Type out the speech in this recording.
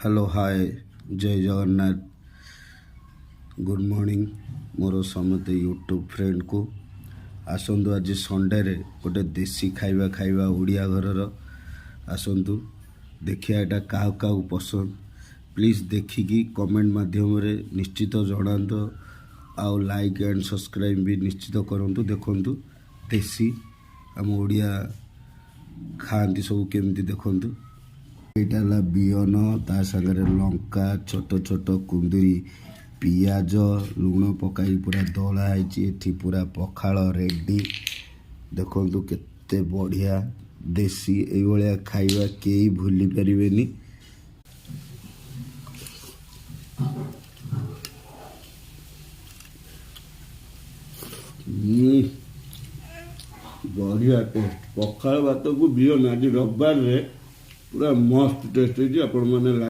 Hello hi जय Jagannath good morning मोर समस्त YouTube friend को आसतु आज संडे रे गोटे देसी खाइबा खाइबा ओडिया घरर आसतु देखिए यहाँ क्या क्या पसंद प्लीज देखिकी कमेंट माध्यम रे निश्चित जनातु आउ लाइक एंड सब्सक्राइब भी निश्चित करूँ देखु देसी आम ओडिया खाती सब केमती देखूँ यहाँ बिहन ता सागर लंका छोट छोट कुंदरी पियाज लुण पकाई पूरा दला है पूरा पखाल रेडी देखु केते बढ़िया देसी ये खाइबा कई भूली पारे बढ़िया टेस्ट पखाल भात को बिहन आज रविवार पूरा मस्त टेस्ट है।